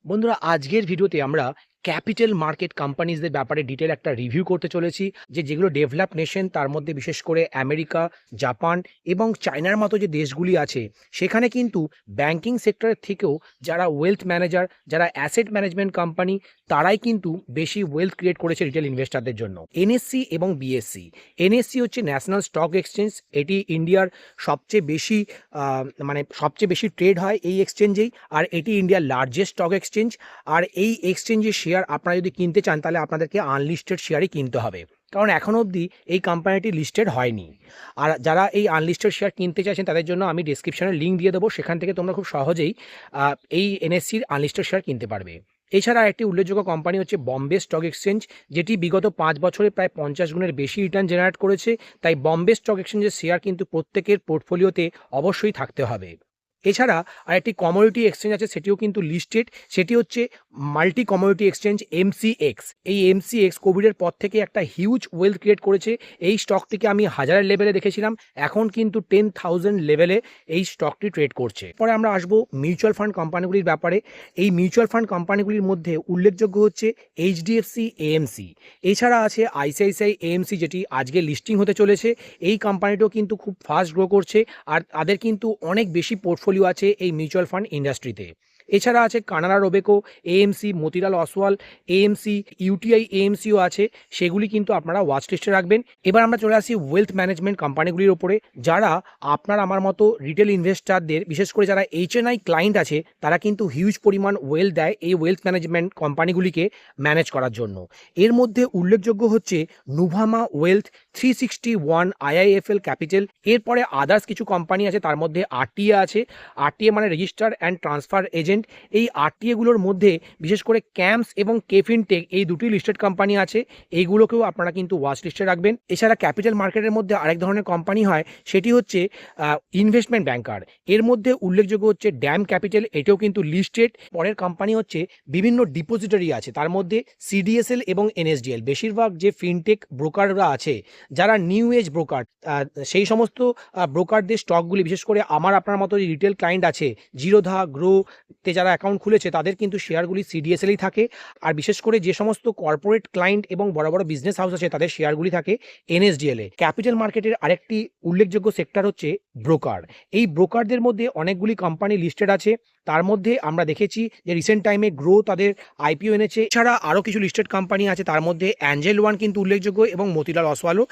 বন্ধুরা, আজকের ভিডিওতে আমরা ক্যাপিটাল মার্কেট কোম্পানিজদের ব্যাপারে ডিটেল একটা রিভিউ করতে চলেছি। যেগুলো ডেভেলপ নেশন, তার মধ্যে বিশেষ করে আমেরিকা, জাপান এবং চায়নার মতো যে দেশগুলি আছে, সেখানে কিন্তু ব্যাংকিং সেক্টরের থেকেও যারা ওয়েলথ ম্যানেজার, যারা অ্যাসেট ম্যানেজমেন্ট কোম্পানি, তারাই কিন্তু বেশি ওয়েলথ ক্রিয়েট করেছে রিটেল ইনভেস্টারদের জন্য। এনএসসি এবং বিএসসি। এনএসসি হচ্ছে ন্যাশনাল স্টক এক্সচেঞ্জ। এটি ইন্ডিয়ার সবচেয়ে বেশি সবচেয়ে বেশি ট্রেড হয় এই এক্সচেঞ্জেই। আর এটি ইন্ডিয়ার লার্জেস্ট স্টক এক্সচেঞ্জ। আর এই এক্সচেঞ্জের শেয়ার আপনারা যদি কিনতে চান, তাহলে আপনাদেরকে আনলিস্টেড শেয়ারই কিনতে হবে, কারণ এখনও অবধি এই কোম্পানিটি লিস্টেড হয়নি। আর যারা এই আনলিস্টেড শেয়ার কিনতে চাইছেন, তাদের জন্য আমি ডিসক্রিপশনে লিঙ্ক দিয়ে দেবো, সেখান থেকে তোমরা খুব সহজেই এই এনএসসির আনলিস্টেড শেয়ার কিনতে পারবে। এছাড়া একটি উল্লেখযোগ্য কোম্পানি হচ্ছে বম্বে স্টক এক্সচেঞ্জ, যেটি বিগত 5 বছরে প্রায় 50 গুণের বেশি রিটার্ন জেনারেট করেছে। তাই বম্বে স্টক এক্সচেঞ্জের শেয়ার কিন্তু প্রত্যেকের পোর্টফোলিওতে অবশ্যই থাকতে হবে। এছাড়া আরেকটি কমোডিটি এক্সচেঞ্জ আছে, সেটিও কিন্তু লিস্টেড। সেটি হচ্ছে মাল্টি কমোডিটি এক্সচেঞ্জ এমসিএক্স। এই এমসিএক্স কোভিডের পর থেকে একটা হিউজ ওয়েলথ ক্রিয়েট করেছে। এই স্টকটিকে আমি 1000 লেভেলে দেখেছিলাম, এখন কিন্তু 10,000 লেভেলে এই স্টকটি ট্রেড করছে। পরে আমরা আসবো মিউচুয়াল ফান্ড কোম্পানিগুলির ব্যাপারে। এই মিউচুয়াল ফান্ড কোম্পানিগুলির মধ্যে উল্লেখযোগ্য হচ্ছে এইচডিএফসি এএমসি। এছাড়া আছে আইসিআইসিআই এএমসি, যেটি আজকে লিস্টিং হতে চলেছে। এই কোম্পানিটাও কিন্তু খুব ফাস্ট গ্রো করছে, আর তাদের কিন্তু অনেক বেশি পোর্টফোলিও আছে এই মিউচুয়াল ফান্ড ইন্ডাস্ট্রিতে। এছাড়া আছে Canara Robeco AMC, Motilal Oswal AMC, UTI এএমসিও আছে। সেগুলি কিন্তু আপনারা ওয়াচ লিস্টে রাখবেন। এবার আমরা চলে আসি ওয়েলথ ম্যানেজমেন্ট কোম্পানিগুলির ওপরে, যারা আপনার আমার মতো রিটেল ইনভেস্টারদের, বিশেষ করে যারা এইচএনআই ক্লায়েন্ট আছে, তারা কিন্তু হিউজ পরিমাণ ওয়েলথ দেয় এই ওয়েলথ ম্যানেজমেন্ট কোম্পানিগুলিকে ম্যানেজ করার জন্য। এর মধ্যে উল্লেখযোগ্য হচ্ছে নুভামা ওয়েলথ, 361 আইআইএফএল ক্যাপিটাল। এরপরে আদার্স কিছু কোম্পানি আছে, তার মধ্যে আরটিএ আছে। আরটিএ মানে রেজিস্টার অ্যান্ড ট্রান্সফার এজেন্ট। এই আরটিএগুলোর মধ্যে বিশেষ করে ক্যাম্পস এবং কেফিনটেক, এই দুটি লিস্টেড কোম্পানি আছে। এইগুলোকেও আপনারা কিন্তু ওয়াচ লিস্টে রাখবেন। এছাড়া ক্যাপিটাল মার্কেটের মধ্যে আরেক ধরনের কোম্পানি হয়, সেটি হচ্ছে ইনভেস্টমেন্ট ব্যাংকার। এর মধ্যে উল্লেখযোগ্য হচ্ছে ড্যাম ক্যাপিটাল, এটাও কিন্তু লিস্টেড। পরের কোম্পানি হচ্ছে বিভিন্ন ডিপোজিটরি আছে, তার মধ্যে সিডিএসএল এবং এনএসডিএল। বেশিরভাগ যে ফিনটেক ব্রোকাররা আছে, যারা নিউ এজ ব্রোকার, সেই সমস্ত ব্রোকারদের স্টকগুলি, বিশেষ করে আমার আপনার মতো রিটেল ক্লায়েন্ট আছে, জিরোধা গ্রোতে যারা অ্যাকাউন্ট খুলেছে, তাদের কিন্তু শেয়ারগুলি সিডিএসএলই থাকে। আর বিশেষ করে যে সমস্ত কর্পোরেট ক্লায়েন্ট এবং বড় বড় বিজনেস হাউস আছে, তাদের শেয়ারগুলি থাকে এনএসডিএলে। ক্যাপিটাল মার্কেটের আরেকটি উল্লেখযোগ্য সেক্টর হচ্ছে ব্রোকার। এই ব্রোকারদের মধ্যে অনেকগুলি কোম্পানি লিস্টেড আছে। তার মধ্যে আমরা দেখেছি যে রিসেন্ট টাইমে গ্রো তাদের আইপিও এনেছে। এছাড়া আরও কিছু লিস্টেড কোম্পানি আছে, তার মধ্যে অ্যাঞ্জেল ওয়ান কিন্তু উল্লেখযোগ্য, এবং মতিলাল অসওয়ালও।